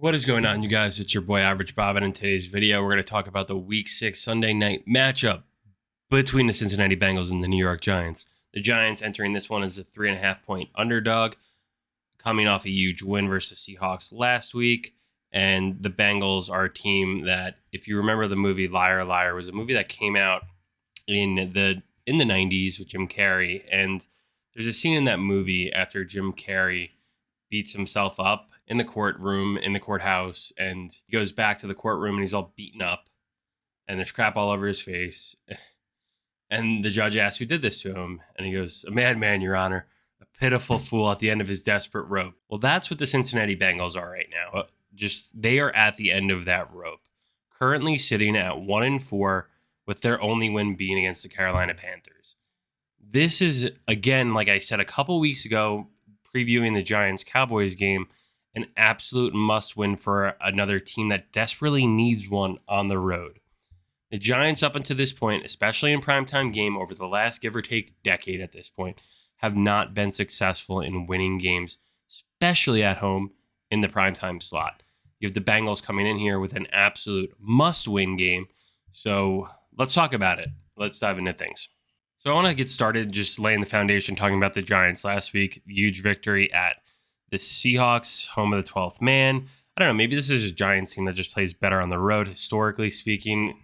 What is going on, you guys? It's your boy Average Bob, and in today's video, we're going to talk about the Week 6 Sunday night matchup between the Cincinnati Bengals and the New York Giants. The Giants entering this one as a 3.5-point underdog, coming off a huge win versus Seahawks last week. And the Bengals are a team that, if you remember the movie Liar Liar, was a movie that came out in the 90s with Jim Carrey. And there's a scene in that movie after Jim Carrey beats himself up in the courtroom, in the courthouse, and he goes back to the courtroom and he's all beaten up and there's crap all over his face. And the judge asks who did this to him. And he goes, "A madman, Your Honor, a pitiful fool at the end of his desperate rope." Well, that's what the Cincinnati Bengals are right now. They are at the end of that rope, currently sitting at 1-4 with their only win being against the Carolina Panthers. This is, again, like I said a couple weeks ago, previewing the Giants-Cowboys game, an absolute must-win for another team that desperately needs one on the road. The Giants, up until this point, especially in primetime game over the last give or take decade at this point, have not been successful in winning games, especially at home in the primetime slot. You have the Bengals coming in here with an absolute must-win game. So let's talk about it. Let's dive into things. So I want to get started just laying the foundation, talking about the Giants last week. Huge victory at the Seahawks, home of the 12th man. I don't know, maybe this is a Giants team that just plays better on the road, historically speaking,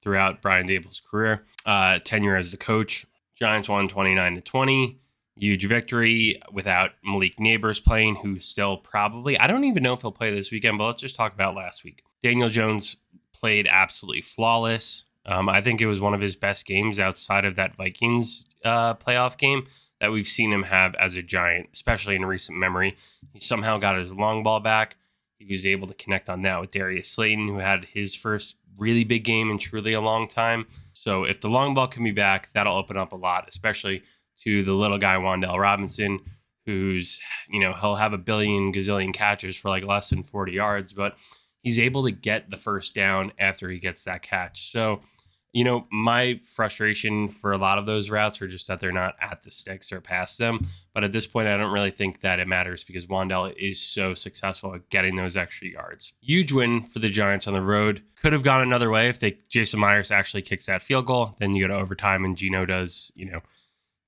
throughout Brian Dable's career. Tenure as the coach. Giants won 29-20. Huge victory without Malik Neighbors playing, who's still probably, I don't even know if he'll play this weekend, but let's just talk about last week. Daniel Jones played absolutely flawless. I think it was one of his best games outside of that Vikings playoff game that we've seen him have as a Giant, especially in recent memory. He somehow got his long ball back. He was able to connect on that with Darius Slayton, who had his first really big game in truly a long time. So if the long ball can be back, that'll open up a lot, especially to the little guy, Wan'Dale Robinson, who's, he'll have a billion gazillion catches for like less than 40 yards, but he's able to get the first down after he gets that catch. So, my frustration for a lot of those routes are just that they're not at the sticks or past them. But at this point, I don't really think that it matters because Wan'Dale is so successful at getting those extra yards. Huge win for the Giants on the road. Could have gone another way if Jason Myers actually kicks that field goal. Then you go to overtime and Geno does,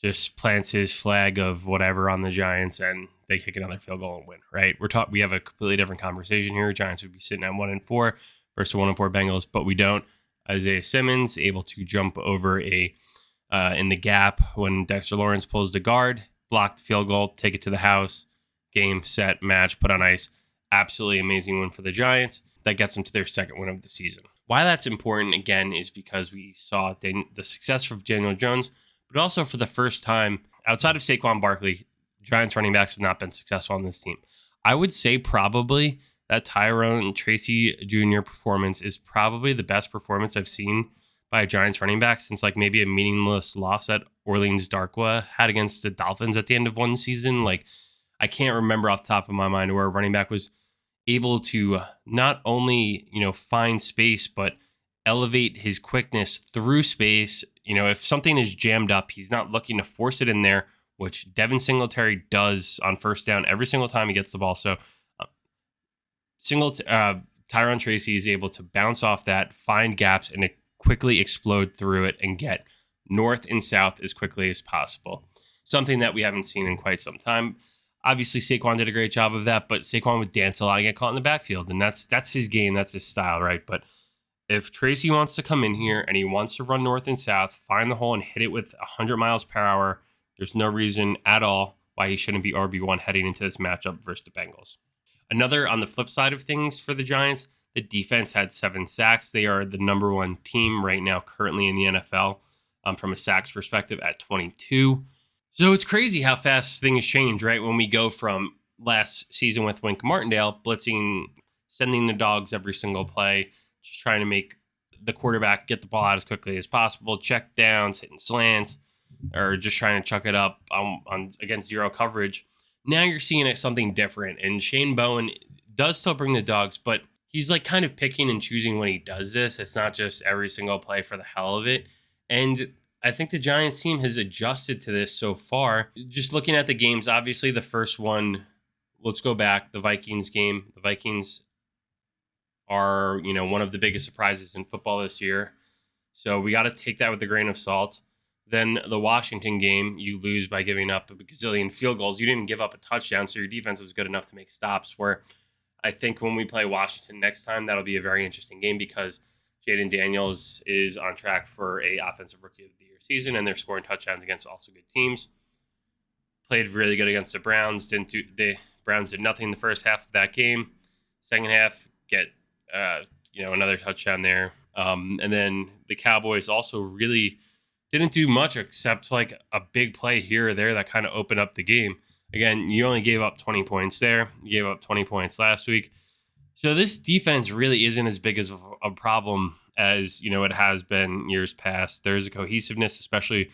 just plants his flag of whatever on the Giants and they kick another field goal and win, right? We have a completely different conversation here. Giants would be sitting at 1-4 versus 1-4 Bengals, but we don't. Isaiah Simmons able to jump over in the gap when Dexter Lawrence pulls the guard, block the field goal, take it to the house, game, set, match, put on ice. Absolutely amazing win for the Giants. That gets them to their second win of the season. Why that's important, again, is because we saw the success of Daniel Jones, but also for the first time, outside of Saquon Barkley, Giants running backs have not been successful on this team. I would say probably that Tyrone Tracy Jr. performance is probably the best performance I've seen by a Giants running back since like maybe a meaningless loss that Orleans Darkwa had against the Dolphins at the end of one season. Like, I can't remember off the top of my mind where a running back was able to not only, find space, but elevate his quickness through space. If something is jammed up, he's not looking to force it in there, which Devin Singletary does on first down every single time he gets the ball. So Tyrone Tracy is able to bounce off that, find gaps, and quickly explode through it and get north and south as quickly as possible. Something that we haven't seen in quite some time. Obviously, Saquon did a great job of that, but Saquon would dance a lot and get caught in the backfield, and that's his game, that's his style, right? But if Tracy wants to come in here and he wants to run north and south, find the hole and hit it with 100 miles per hour, there's no reason at all why he shouldn't be RB1 heading into this matchup versus the Bengals. Another on the flip side of things for the Giants, the defense had 7 sacks. They are the number one team right now currently in the NFL from a sacks perspective at 22. So it's crazy how fast things change, right? When we go from last season with Wink Martindale blitzing, sending the dogs every single play, just trying to make the quarterback get the ball out as quickly as possible, check downs, hitting slants, or just trying to chuck it up on against zero coverage. Now you're seeing something different, and Shane Bowen does still bring the dogs, but he's like kind of picking and choosing when he does this. It's not just every single play for the hell of it. And I think the Giants team has adjusted to this so far. Just looking at the games, obviously the first one, let's go back, the Vikings game. The Vikings are, one of the biggest surprises in football this year. So we got to take that with a grain of salt. Then the Washington game, you lose by giving up a gazillion field goals. You didn't give up a touchdown, so your defense was good enough to make stops. Where I think when we play Washington next time, that'll be a very interesting game because Jaden Daniels is on track for a Offensive Rookie of the Year season, and they're scoring touchdowns against also good teams. Played really good against the Browns. The Browns did nothing the first half of that game. Second half, get another touchdown there. And then the Cowboys also really didn't do much except like a big play here or there that kind of opened up the game. Again, you only gave up 20 points there. You gave up 20 points last week. So this defense really isn't as big as a problem as, it has been years past. There's a cohesiveness, especially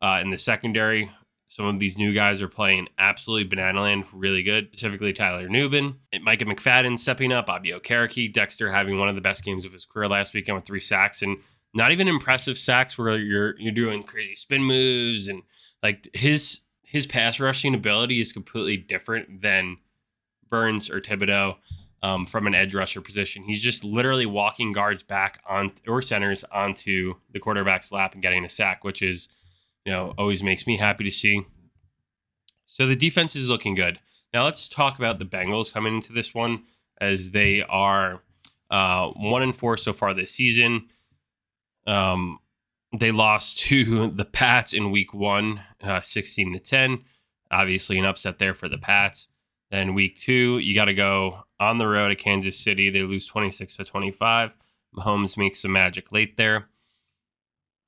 in the secondary. Some of these new guys are playing absolutely banana land, really good, specifically Tyler Nubin, Micah McFadden stepping up, Bobby Okereke, Dexter having one of the best games of his career last weekend with 3 sacks, and not even impressive sacks where you're doing crazy spin moves, and like his pass rushing ability is completely different than Burns or Thibodeau from an edge rusher position. He's just literally walking guards back on or centers onto the quarterback's lap and getting a sack, which is always makes me happy to see. So the defense is looking good. Now let's talk about the Bengals coming into this one, as they are 1-4 so far this season. They lost to the Pats in week 1, 16-10. Obviously an upset there for the Pats. Then week 2, you got to go on the road at Kansas City. They lose 26-25. Mahomes makes some magic late there.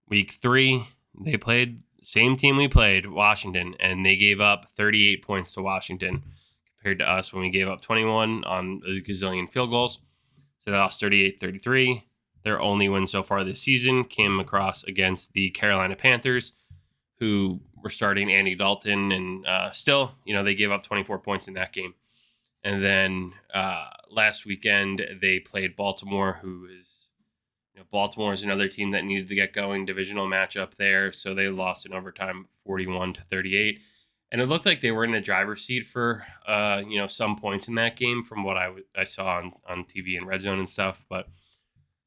Week 3, they played same team we played, Washington, and they gave up 38 points to Washington compared to us when we gave up 21 on a gazillion field goals. So they lost 38-33. Their only win so far this season came across against the Carolina Panthers, who were starting Andy Dalton, and still, they gave up 24 points in that game. And then last weekend, they played Baltimore, who is Baltimore is another team that needed to get going, divisional matchup there. So they lost in overtime 41-38. And it looked like they were in a driver's seat for, some points in that game from what I saw on TV and Red Zone and stuff. But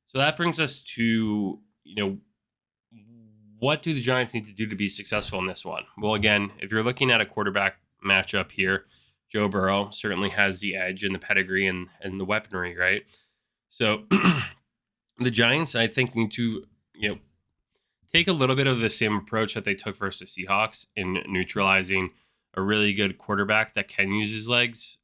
so that brings us to, what do the Giants need to do to be successful in this one? Well, again, if you're looking at a quarterback matchup here, Joe Burrow certainly has the edge and the pedigree and the weaponry, right? So the Giants, I think, need to, take a little bit of the same approach that they took versus the Seahawks in neutralizing a really good quarterback that can use his legs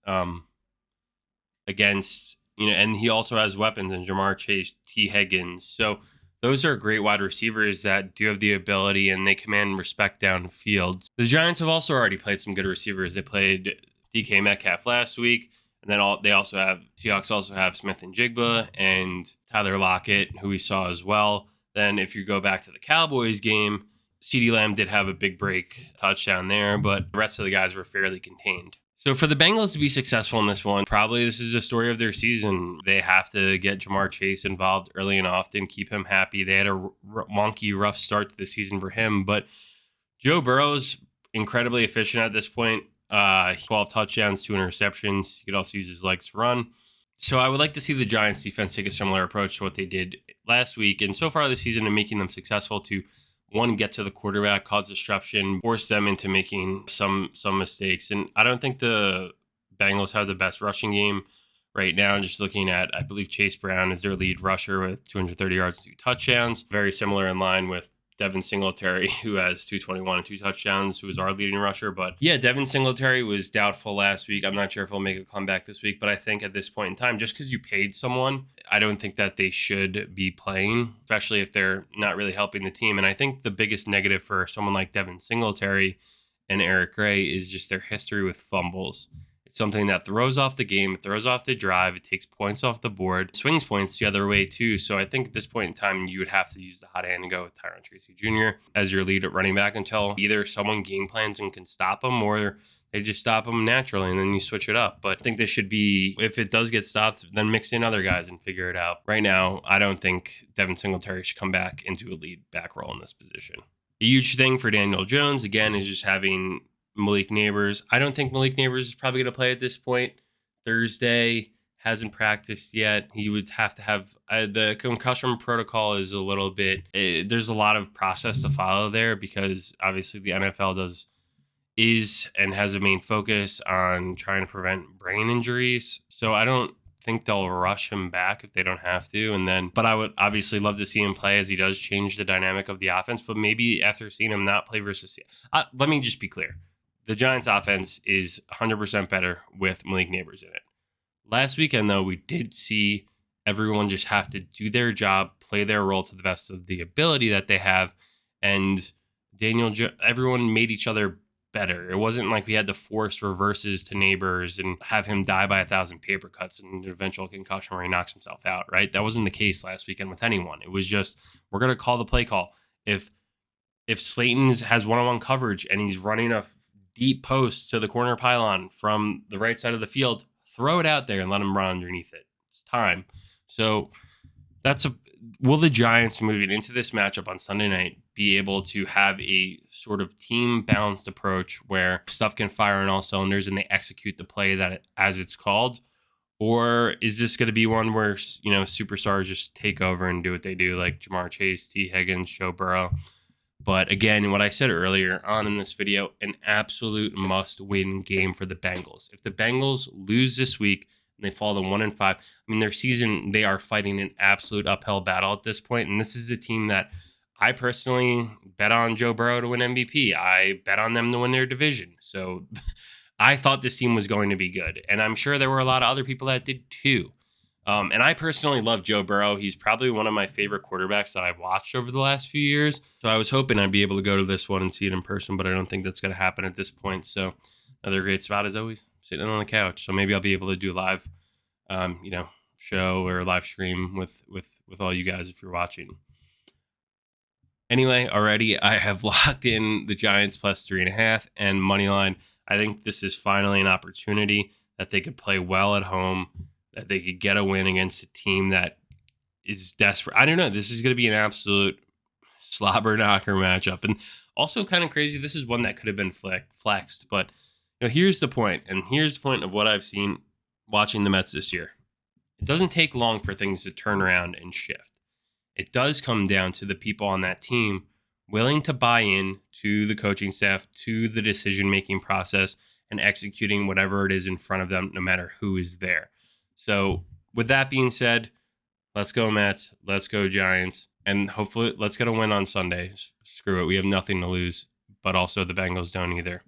against, and he also has weapons in Jamar Chase, T. Higgins. So those are great wide receivers that do have the ability and they command respect downfield. The Giants have also already played some good receivers. They played DK Metcalf last week. And then Seahawks also have Smith and Jigba and Tyler Lockett, who we saw as well. Then if you go back to the Cowboys game, CeeDee Lamb did have a big break touchdown there, but the rest of the guys were fairly contained. So for the Bengals to be successful in this one, probably this is a story of their season. They have to get Jamar Chase involved early and often, keep him happy. They had a wonky, rough start to the season for him, but Joe Burrow's incredibly efficient at this point. 12 touchdowns, 2 interceptions. He could also use his legs to run. So I would like to see the Giants defense take a similar approach to what they did last week and so far this season in making them successful to, one, get to the quarterback, cause disruption, force them into making some mistakes. And I don't think the Bengals have the best rushing game right now. Just looking at, I believe Chase Brown is their lead rusher with 230 yards and 2 touchdowns. Very similar in line with Devin Singletary, who has 221 and 2 touchdowns, who is our leading rusher. But yeah, Devin Singletary was doubtful last week. I'm not sure if he'll make a comeback this week, but I think at this point in time, just because you paid someone, I don't think that they should be playing, especially if they're not really helping the team. And I think the biggest negative for someone like Devin Singletary and Eric Gray is just their history with fumbles. It's something that throws off the game, it throws off the drive, it takes points off the board, swings points the other way too. So I think at this point in time, you would have to use the hot hand and go with Tyron Tracy Jr. as your lead at running back until either someone game plans and can stop him, or they just stop him naturally and then you switch it up. But I think this should be, if it does get stopped, then mix in other guys and figure it out. Right now, I don't think Devin Singletary should come back into a lead back role in this position. A huge thing for Daniel Jones, again, is just having Malik Neighbors. I don't think Malik Neighbors is probably going to play at this point. Thursday hasn't practiced yet. He would have to have the concussion protocol is a little bit, there's a lot of process to follow there because obviously the NFL is and has a main focus on trying to prevent brain injuries. So I don't think they'll rush him back if they don't have to. But I would obviously love to see him play as he does change the dynamic of the offense. But maybe after seeing him not play versus, let me just be clear. The Giants offense is 100% better with Malik Neighbors in it. Last weekend, though, we did see everyone just have to do their job, play their role to the best of the ability that they have. And everyone made each other better. It wasn't like we had to force reverses to Neighbors and have him die by 1,000 paper cuts and an eventual concussion where he knocks himself out, right? That wasn't the case last weekend with anyone. It was just, we're going to call the play call. If Slayton has one-on-one coverage and he's running a deep post to the corner pylon from the right side of the field, throw it out there and let him run underneath it. It's time. So will the Giants moving into this matchup on Sunday night be able to have a sort of team balanced approach where stuff can fire on all cylinders and they execute the play as it's called? Or is this going to be one where, superstars just take over and do what they do, like Jamar Chase, T. Higgins, Joe Burrow? But again, what I said earlier on in this video, an absolute must-win game for the Bengals. If the Bengals lose this week and they fall to 1-5, I mean, their season, they are fighting an absolute uphill battle at this point. And this is a team that I personally bet on Joe Burrow to win MVP. I bet on them to win their division. So I thought this team was going to be good. And I'm sure there were a lot of other people that did too. And I personally love Joe Burrow. He's probably one of my favorite quarterbacks that I've watched over the last few years. So I was hoping I'd be able to go to this one and see it in person, but I don't think that's going to happen at this point. So another great spot as always, sitting on the couch. So maybe I'll be able to do a live, show or live stream with all you guys if you're watching. Anyway, already I have locked in the Giants plus 3.5 and money line. I think this is finally an opportunity that they could play well at home, that they could get a win against a team that is desperate. I don't know. This is going to be an absolute slobber knocker matchup. And also kind of crazy. This is one that could have been flexed. But here's the point. And here's the point of what I've seen watching the Mets this year. It doesn't take long for things to turn around and shift. It does come down to the people on that team willing to buy in to the coaching staff, to the decision-making process, and executing whatever it is in front of them, no matter who is there. So with that being said, let's go Mets, let's go Giants, and hopefully let's get a win on Sunday. Screw it, we have nothing to lose, but also the Bengals don't either.